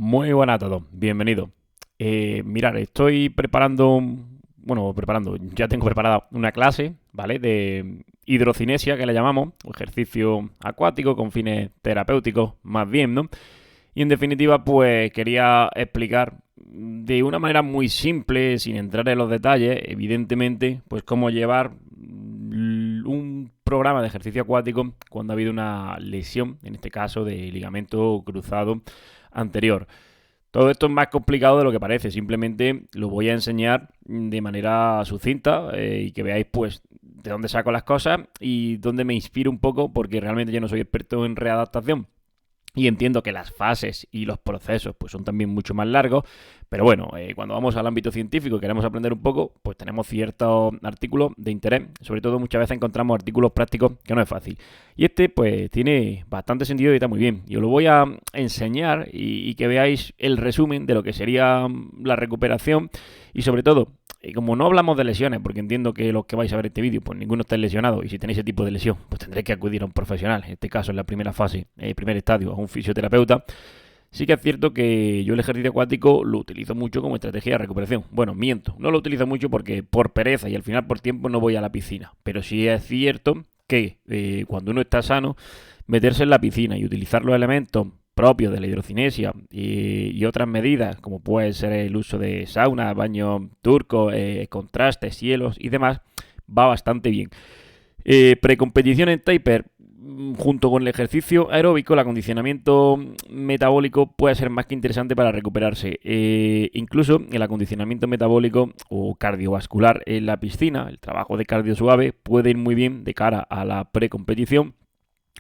Muy buenas a todos, bienvenidos. Mirad, estoy ya tengo preparada una clase, ¿vale? De hidrocinesia, que le llamamos, ejercicio acuático con fines terapéuticos, más bien, ¿no? Y en definitiva, pues quería explicar de una manera muy simple, sin entrar en los detalles, evidentemente, pues cómo llevar un programa de ejercicio acuático cuando ha habido una lesión, en este caso de ligamento cruzado anterior. Todo esto es más complicado de lo que parece, simplemente lo voy a enseñar de manera sucinta y que veáis pues de dónde saco las cosas y dónde me inspiro un poco, porque realmente yo no soy experto en readaptación. Y entiendo que las fases y los procesos pues son también mucho más largos, pero bueno, cuando vamos al ámbito científico y queremos aprender un poco, pues tenemos ciertos artículos de interés. Sobre todo muchas veces encontramos artículos prácticos que no es fácil. Y este pues tiene bastante sentido y está muy bien. Y os lo voy a enseñar y que veáis el resumen de lo que sería la recuperación y sobre todo como no hablamos de lesiones, porque entiendo que los que vais a ver este vídeo, pues ninguno está lesionado, y si tenéis ese tipo de lesión, pues tendréis que acudir a un profesional, en este caso en la primera fase, primer estadio, a un fisioterapeuta. Sí que es cierto que yo el ejercicio acuático lo utilizo mucho como estrategia de recuperación. Bueno, miento, no lo utilizo mucho porque por pereza y al final por tiempo no voy a la piscina, pero sí es cierto que cuando uno está sano, meterse en la piscina y utilizar los elementos propios de la hidrocinesia y otras medidas, como puede ser el uso de sauna, baño turco, contrastes, hielos y demás, va bastante bien. Precompetición en taper, junto con el ejercicio aeróbico, el acondicionamiento metabólico puede ser más que interesante para recuperarse. Incluso el acondicionamiento metabólico o cardiovascular en la piscina, el trabajo de cardio suave, puede ir muy bien de cara a la precompetición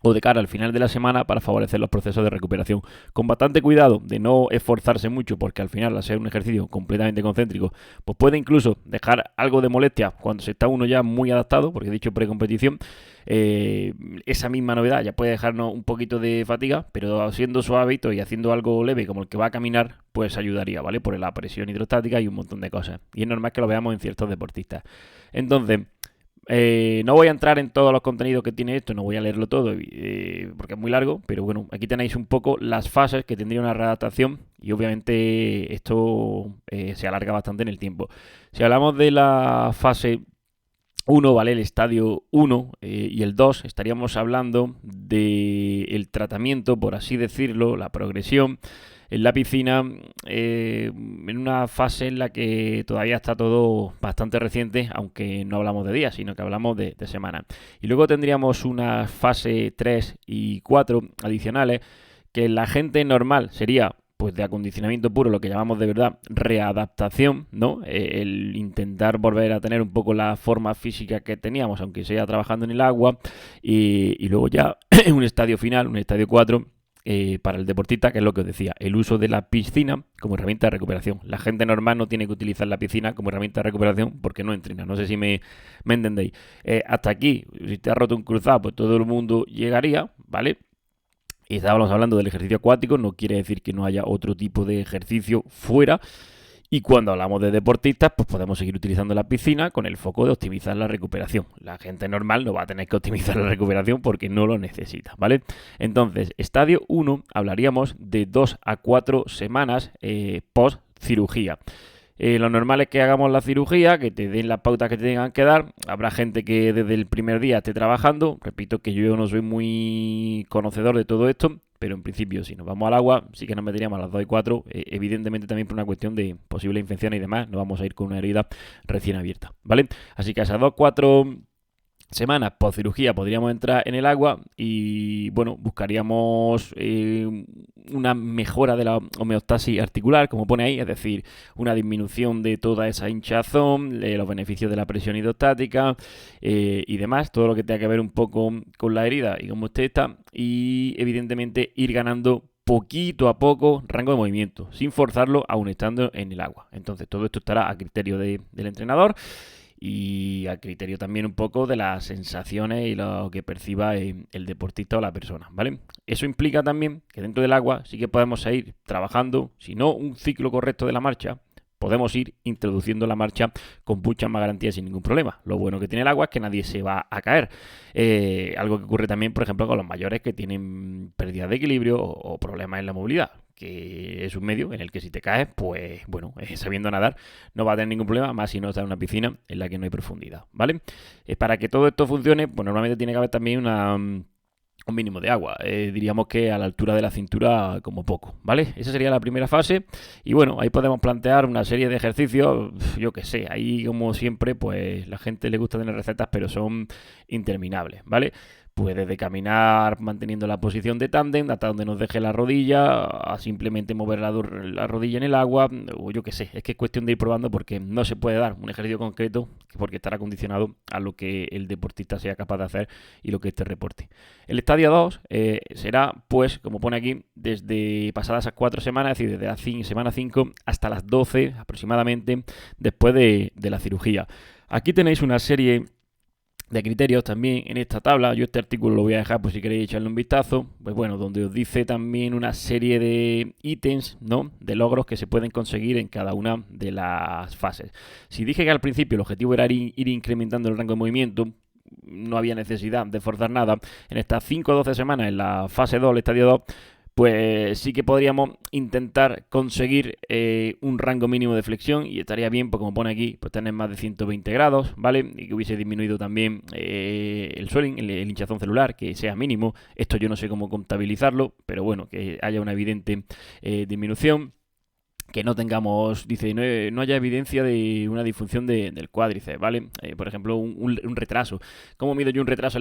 o de cara al final de la semana para favorecer los procesos de recuperación. Con bastante cuidado de no esforzarse mucho, porque al final, al ser un ejercicio completamente concéntrico, pues puede incluso dejar algo de molestia cuando se está uno ya muy adaptado, porque he dicho precompetición, esa misma novedad ya puede dejarnos un poquito de fatiga, pero siendo suavito y haciendo algo leve como el que va a caminar, pues ayudaría, ¿vale? Por la presión hidrostática y un montón de cosas. Y es normal que lo veamos en ciertos deportistas. Entonces, no voy a entrar en todos los contenidos que tiene esto, no voy a leerlo todo porque es muy largo, pero bueno, aquí tenéis un poco las fases que tendría una readaptación y obviamente esto se alarga bastante en el tiempo. Si hablamos de la fase uno, ¿vale? El estadio 1 y el 2, estaríamos hablando del tratamiento, por así decirlo, la progresión en la piscina, en una fase en la que todavía está todo bastante reciente, aunque no hablamos de días, sino que hablamos de semanas. Y luego tendríamos una fase 3 y 4 adicionales, que la gente normal sería pues de acondicionamiento puro, lo que llamamos de verdad readaptación, ¿no? El intentar volver a tener un poco la forma física que teníamos, aunque sea trabajando en el agua, y luego ya un estadio final, un estadio 4, para el deportista, que es lo que os decía, el uso de la piscina como herramienta de recuperación. La gente normal no tiene que utilizar la piscina como herramienta de recuperación porque no entrena. No sé si me entendéis. Hasta aquí, si te has roto un cruzado, pues todo el mundo llegaría, ¿vale? Y estábamos hablando del ejercicio acuático, no quiere decir que no haya otro tipo de ejercicio fuera. Y cuando hablamos de deportistas, pues podemos seguir utilizando la piscina con el foco de optimizar la recuperación. La gente normal no va a tener que optimizar la recuperación porque no lo necesita, ¿vale? Entonces, estadio 1, hablaríamos de 2 a 4 semanas post cirugía. Lo normal es que hagamos la cirugía, que te den las pautas que te tengan que dar. Habrá gente que desde el primer día esté trabajando. Repito que yo no soy muy conocedor de todo esto, pero en principio si nos vamos al agua sí que nos meteríamos a las 2 y 4, evidentemente también por una cuestión de posibles infecciones y demás, no vamos a ir con una herida recién abierta, ¿vale? Así que a esas 2 4 semanas post cirugía podríamos entrar en el agua y bueno, buscaríamos una mejora de la homeostasis articular, como pone ahí, es decir, una disminución de toda esa hinchazón, los beneficios de la presión hidrostática y demás, todo lo que tenga que ver un poco con la herida y cómo usted está, y evidentemente ir ganando poquito a poco rango de movimiento, sin forzarlo aún estando en el agua. Entonces todo esto estará a criterio del entrenador y a criterio también un poco de las sensaciones y lo que perciba el deportista o la persona, ¿vale? Eso implica también que dentro del agua sí que podemos ir trabajando, si no un ciclo correcto de la marcha, podemos ir introduciendo la marcha con muchas más garantías sin ningún problema. Lo bueno que tiene el agua es que nadie se va a caer. Algo que ocurre también, por ejemplo, con los mayores que tienen pérdida de equilibrio o problemas en la movilidad, que es un medio en el que si te caes, pues bueno, sabiendo nadar no va a tener ningún problema, más si no estás en una piscina en la que no hay profundidad, ¿vale? Para que todo esto funcione, pues normalmente tiene que haber también un mínimo de agua, diríamos que a la altura de la cintura como poco, ¿vale? Esa sería la primera fase y bueno, ahí podemos plantear una serie de ejercicios, yo que sé, ahí como siempre, pues la gente le gusta tener recetas, pero son interminables, ¿vale? Pues desde caminar manteniendo la posición de tándem hasta donde nos deje la rodilla, a simplemente mover la rodilla en el agua, o yo qué sé, es que es cuestión de ir probando porque no se puede dar un ejercicio concreto porque estará condicionado a lo que el deportista sea capaz de hacer y lo que este reporte. El estadio 2 será, pues, como pone aquí, desde pasadas esas 4 semanas, es decir, desde la semana 5 hasta las 12 aproximadamente después de la cirugía. Aquí tenéis una serie de criterios también en esta tabla. Yo este artículo lo voy a dejar por si queréis echarle un vistazo. Pues bueno, donde os dice también una serie de ítems, ¿no? De logros que se pueden conseguir en cada una de las fases. Si dije que al principio el objetivo era ir incrementando el rango de movimiento, no había necesidad de forzar nada. En estas 5 o 12 semanas, en la fase 2, el estadio 2, pues sí que podríamos intentar conseguir un rango mínimo de flexión y estaría bien, pues como pone aquí, pues tener más de 120 grados, ¿vale? Y que hubiese disminuido también el swelling, el hinchazón celular, que sea mínimo. Esto yo no sé cómo contabilizarlo, pero bueno, que haya una evidente disminución. Que no tengamos, dice, no haya evidencia de una disfunción del cuádriceps, ¿vale? Por ejemplo, un retraso. ¿Cómo mido yo un retraso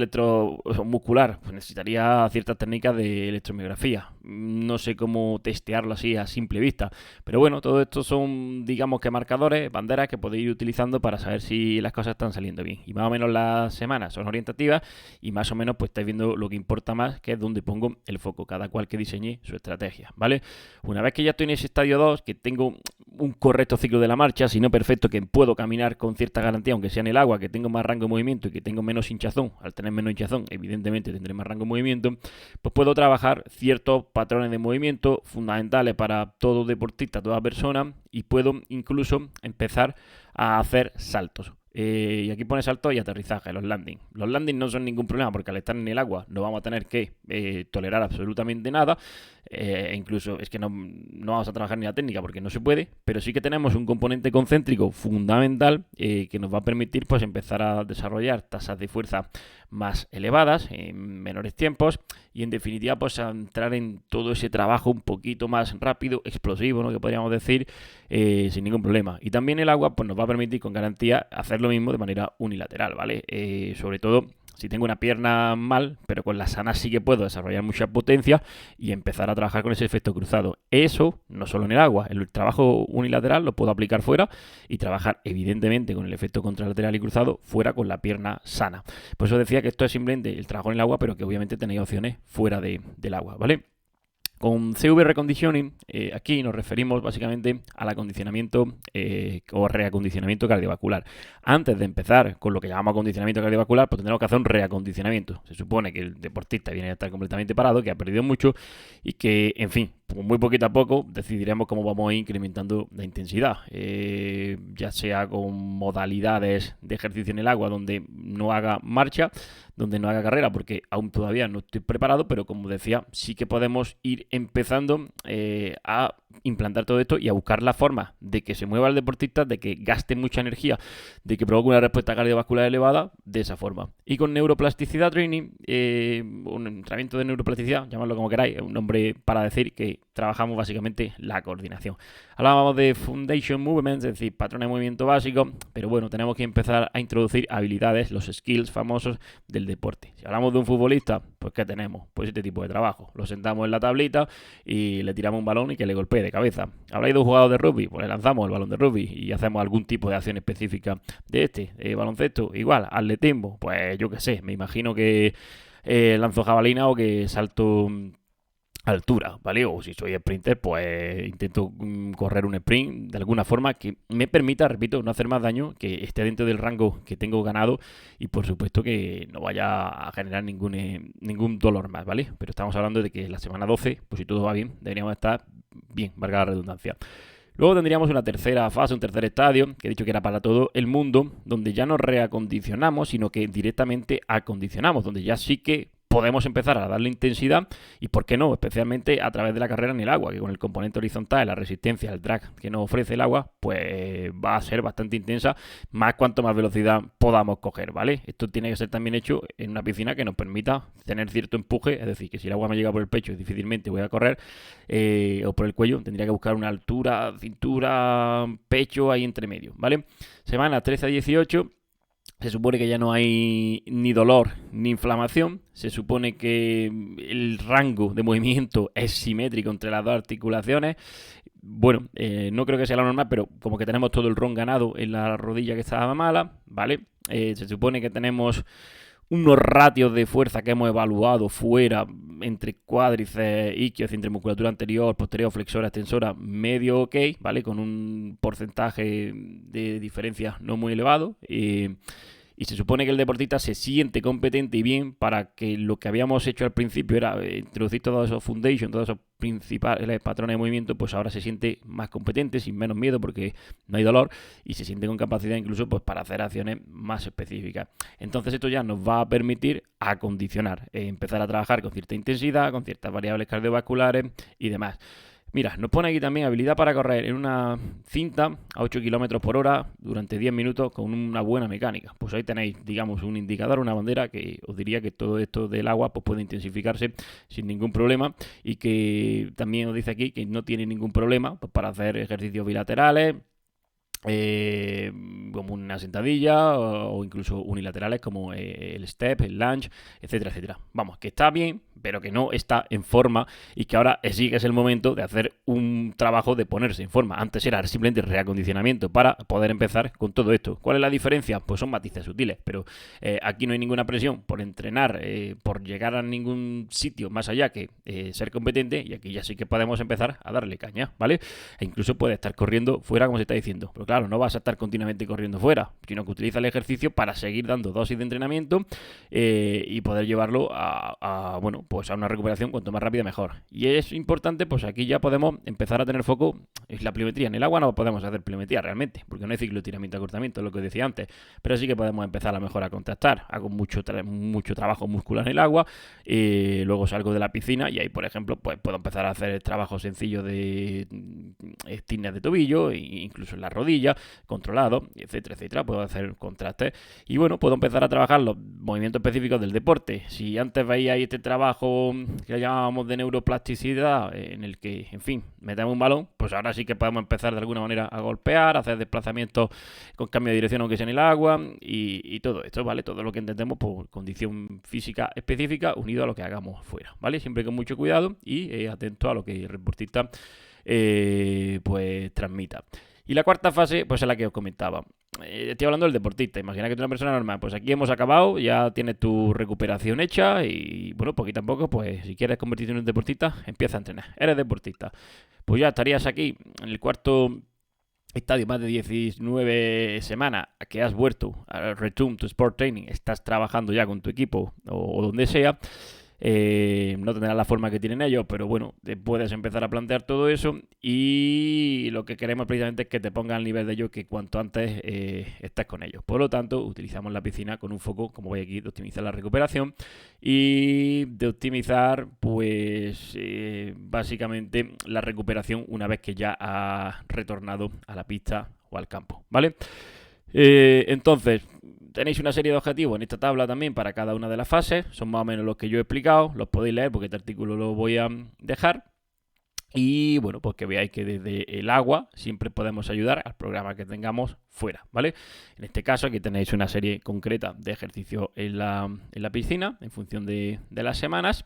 muscular? Pues necesitaría ciertas técnicas de electromiografía. No sé cómo testearlo así a simple vista. Pero bueno, todo esto son, digamos que marcadores, banderas que podéis ir utilizando para saber si las cosas están saliendo bien. Y más o menos las semanas son orientativas y más o menos pues estáis viendo lo que importa más, que es donde pongo el foco, cada cual que diseñe su estrategia, ¿vale? Una vez que ya estoy en ese estadio 2, que tengo un correcto ciclo de la marcha, si no perfecto, que puedo caminar con cierta garantía, aunque sea en el agua, que tengo más rango de movimiento y que tengo menos hinchazón. Al tener menos hinchazón, evidentemente tendré más rango de movimiento, pues puedo trabajar ciertos patrones de movimiento fundamentales para todo deportista, toda persona, y puedo incluso empezar a hacer saltos. Y aquí pone saltos y aterrizaje, los landings. Los landings no son ningún problema porque al estar en el agua no vamos a tener que tolerar absolutamente nada. Incluso es que no vamos a trabajar ni la técnica porque no se puede, pero sí que tenemos un componente concéntrico fundamental que nos va a permitir pues empezar a desarrollar tasas de fuerza más elevadas en menores tiempos y en definitiva pues a entrar en todo ese trabajo un poquito más rápido, explosivo, ¿no? Que podríamos decir sin ningún problema. Y también el agua pues nos va a permitir con garantía hacer lo mismo de manera unilateral, ¿vale? Sobre todo si tengo una pierna mal, pero con la sana sí que puedo desarrollar mucha potencia y empezar a trabajar con ese efecto cruzado. Eso no solo en el agua, el trabajo unilateral lo puedo aplicar fuera y trabajar evidentemente con el efecto contralateral y cruzado fuera con la pierna sana. Por eso decía que esto es simplemente el trabajo en el agua, pero que obviamente tenéis opciones fuera del agua, ¿vale? Con CV Reconditioning, aquí nos referimos básicamente al acondicionamiento o reacondicionamiento cardiovascular. Antes de empezar con lo que llamamos acondicionamiento cardiovascular, pues tendremos que hacer un reacondicionamiento. Se supone que el deportista viene a estar completamente parado, que ha perdido mucho y que, en fin, muy poquito a poco decidiremos cómo vamos a ir incrementando la intensidad. Ya sea con modalidades de ejercicio en el agua donde no haga marcha, donde no haga carrera, porque aún todavía no estoy preparado, pero como decía, sí que podemos ir empezando a implantar todo esto y a buscar la forma de que se mueva el deportista, de que gaste mucha energía, de que provoque una respuesta cardiovascular elevada de esa forma. Y con neuroplasticidad training, un entrenamiento de neuroplasticidad, llamadlo como queráis, un nombre para decir que trabajamos básicamente la coordinación. Hablábamos de foundation movements, es decir, patrones de movimiento básicos, pero bueno, tenemos que empezar a introducir habilidades, los skills famosos del deporte. Si hablamos de un futbolista, pues ¿qué tenemos? Pues este tipo de trabajo. Lo sentamos en la tablita y le tiramos un balón y que le golpee de cabeza. ¿Habláis de un jugador de rugby? Pues le lanzamos el balón de rugby y hacemos algún tipo de acción específica de baloncesto. Igual, atletismo, pues yo qué sé, me imagino que lanzo jabalina o que salto altura, ¿vale? O si soy sprinter, pues intento correr un sprint de alguna forma que me permita, repito, no hacer más daño, que esté dentro del rango que tengo ganado y por supuesto que no vaya a generar ningún dolor más, ¿vale? Pero estamos hablando de que la semana 12, pues si todo va bien, deberíamos estar bien, valga la redundancia. Luego tendríamos una tercera fase, un tercer estadio, que he dicho que era para todo el mundo, donde ya no reacondicionamos, sino que directamente acondicionamos, donde ya sí que podemos empezar a darle intensidad y, ¿por qué no?, especialmente a través de la carrera en el agua, que con el componente horizontal, la resistencia, el drag que nos ofrece el agua, pues va a ser bastante intensa, más cuanto más velocidad podamos coger, ¿vale? Esto tiene que ser también hecho en una piscina que nos permita tener cierto empuje, es decir, que si el agua me llega por el pecho difícilmente voy a correr, o por el cuello, tendría que buscar una altura, cintura, pecho ahí entre medio, ¿vale? Semana 13 a 18. Se supone que ya no hay ni dolor ni inflamación. Se supone que el rango de movimiento es simétrico entre las dos articulaciones. Bueno, no creo que sea lo normal, pero como que tenemos todo el ROM ganado en la rodilla que estaba mala, ¿vale? Se supone que tenemos unos ratios de fuerza que hemos evaluado fuera entre cuádriceps, isquios, entre musculatura anterior, posterior, flexora, extensora, medio ok, ¿vale? Con un porcentaje de diferencia no muy elevado. Y se supone que el deportista se siente competente y bien para que lo que habíamos hecho al principio era introducir todos esos foundations, todos esos principales patrones de movimiento, pues ahora se siente más competente, sin menos miedo porque no hay dolor y se siente con capacidad incluso pues para hacer acciones más específicas. Entonces esto ya nos va a permitir acondicionar, empezar a trabajar con cierta intensidad, con ciertas variables cardiovasculares y demás. Mira, nos pone aquí también habilidad para correr en una cinta a 8 km por hora durante 10 minutos con una buena mecánica. Pues ahí tenéis, digamos, un indicador, una bandera que os diría que todo esto del agua pues puede intensificarse sin ningún problema y que también os dice aquí que no tiene ningún problema pues, para hacer ejercicios bilaterales, como una sentadilla o incluso unilaterales como el step, el lunge, etcétera, etcétera. Vamos, que está bien, pero que no está en forma y que ahora sí que es el momento de hacer un trabajo de ponerse en forma. Antes era simplemente reacondicionamiento para poder empezar con todo esto. ¿Cuál es la diferencia? Pues son matices sutiles, pero aquí no hay ninguna presión por entrenar, por llegar a ningún sitio más allá que ser competente, y aquí ya sí que podemos empezar a darle caña, ¿vale? E incluso puede estar corriendo fuera, como se está diciendo, pero claro, no vas a estar continuamente corriendo fuera, sino que utiliza el ejercicio para seguir dando dosis de entrenamiento y poder llevarlo bueno, pues a una recuperación cuanto más rápida mejor. Y es importante, pues aquí ya podemos empezar a tener foco en la pliometría. En el agua no podemos hacer pliometría realmente, porque no hay ciclo de tiramiento y acortamiento, es lo que decía antes, pero sí que podemos empezar a lo mejor a contactar. Hago mucho trabajo muscular en el agua, luego salgo de la piscina y ahí, por ejemplo, pues puedo empezar a hacer trabajo sencillo de estirnes de tobillo, incluso en la rodilla, controlado, etcétera, etcétera. Puedo hacer contrastes y bueno, puedo empezar a trabajar los movimientos específicos del deporte. Si antes veíais este trabajo que llamábamos de neuroplasticidad, en el que, en fin, metemos un balón, pues ahora sí que podemos empezar de alguna manera a golpear, a hacer desplazamientos con cambio de dirección aunque sea en el agua y todo esto, ¿vale? Todo lo que entendemos por condición física específica unido a lo que hagamos fuera, ¿vale? Siempre con mucho cuidado y atento a lo que el deportista pues transmita. Y la cuarta fase, pues es la que os comentaba. Estoy hablando del deportista. Imagina que tú eres una persona normal. Pues aquí hemos acabado, ya tienes tu recuperación hecha y bueno, poquito a poco, pues si quieres convertirte en un deportista, empieza a entrenar. Eres deportista. Pues ya estarías aquí en el cuarto estadio, más de 19 semanas que has vuelto al Return to Sport Training, estás trabajando ya con tu equipo o donde sea. No tendrás la forma que tienen ellos, pero bueno, te puedes empezar a plantear todo eso y lo que queremos precisamente es que te pongan al nivel de ellos, que cuanto antes estés con ellos. Por lo tanto, utilizamos la piscina con un foco, como veis aquí, de optimizar la recuperación y de optimizar, pues, básicamente la recuperación una vez que ya has retornado a la pista o al campo, ¿vale? Entonces, tenéis una serie de objetivos en esta tabla también para cada una de las fases. Son más o menos los que yo he explicado. Los podéis leer porque este artículo lo voy a dejar. Y bueno, pues que veáis que desde el agua siempre podemos ayudar al programa que tengamos fuera, ¿vale? En este caso aquí tenéis una serie concreta de ejercicios en la piscina en función de las semanas.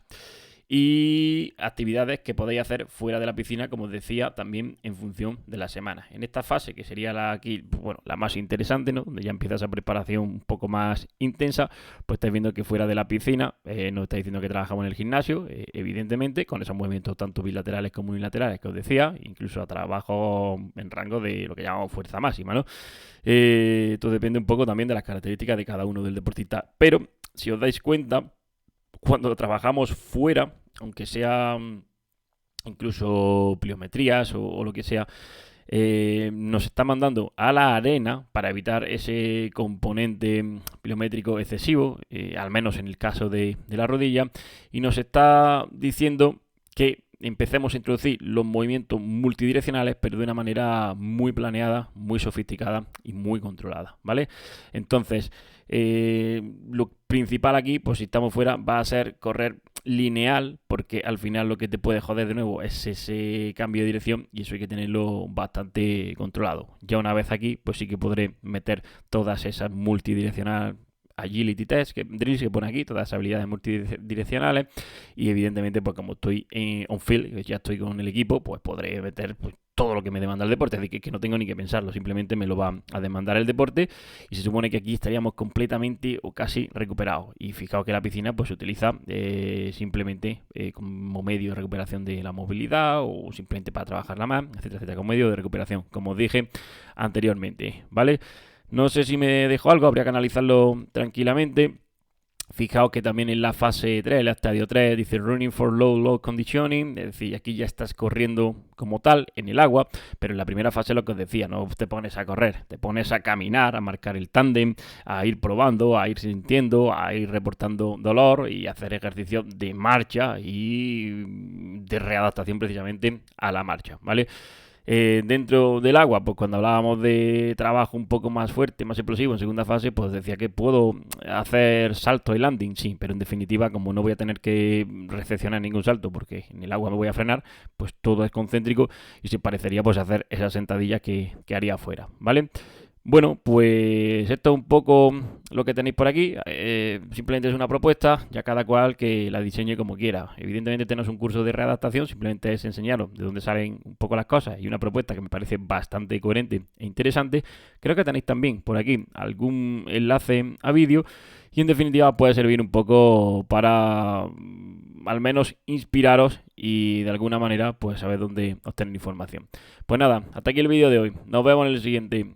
Y actividades que podéis hacer fuera de la piscina, como os decía, también en función de la semana. En esta fase, que sería la más interesante, ¿no? Donde ya empieza esa preparación un poco más intensa, pues estáis viendo que fuera de la piscina, nos está diciendo que trabajamos en el gimnasio, evidentemente, con esos movimientos tanto bilaterales como unilaterales que os decía, incluso a trabajo en rango de lo que llamamos fuerza máxima, ¿no? Todo depende un poco también de las características de cada uno del deportista. Pero, si os dais cuenta, cuando trabajamos fuera, aunque sea incluso pliometrías o lo que sea, nos está mandando a la arena para evitar ese componente pliométrico excesivo, al menos en el caso de la rodilla, y nos está diciendo que empecemos a introducir los movimientos multidireccionales, pero de una manera muy planeada, muy sofisticada y muy controlada, ¿vale? Entonces, lo principal aquí, pues si estamos fuera, va a ser correr lineal, porque al final lo que te puede joder de nuevo es ese cambio de dirección y eso hay que tenerlo bastante controlado. Ya una vez aquí, pues sí que podré meter todas esas multidireccionales agility test, drills que pone aquí, todas esas habilidades multidireccionales y evidentemente pues como estoy on field, ya estoy con el equipo, pues podré meter pues, todo lo que me demanda el deporte, es decir, que no tengo ni que pensarlo, simplemente me lo va a demandar el deporte y se supone que aquí estaríamos completamente o casi recuperados. Y fijaos que la piscina pues se utiliza simplemente como medio de recuperación de la movilidad o simplemente para trabajarla más, etcétera, etcétera, como medio de recuperación, como os dije anteriormente, ¿vale? No sé si me dejo algo, habría que analizarlo tranquilamente. Fijaos que también en la fase 3, el estadio 3, dice running for low conditioning, es decir, aquí ya estás corriendo como tal en el agua, pero en la primera fase lo que os decía, no te pones a correr, te pones a caminar, a marcar el tándem, a ir probando, a ir sintiendo, a ir reportando dolor y hacer ejercicio de marcha y de readaptación precisamente a la marcha, ¿vale? Dentro del agua, pues cuando hablábamos de trabajo un poco más fuerte, más explosivo en segunda fase, pues decía que puedo hacer salto y landing, sí, pero en definitiva, como no voy a tener que recepcionar ningún salto porque en el agua me voy a frenar, pues todo es concéntrico y se parecería pues hacer esa sentadilla que haría afuera, ¿vale? Bueno, pues esto es un poco lo que tenéis por aquí. Simplemente es una propuesta, ya cada cual que la diseñe como quiera. Evidentemente tenemos un curso de readaptación, simplemente es enseñaros de dónde salen un poco las cosas y una propuesta que me parece bastante coherente e interesante. Creo que tenéis también por aquí algún enlace a vídeo y en definitiva puede servir un poco para al menos inspiraros y de alguna manera pues saber dónde obtener información. Pues nada, hasta aquí el vídeo de hoy. Nos vemos en el siguiente.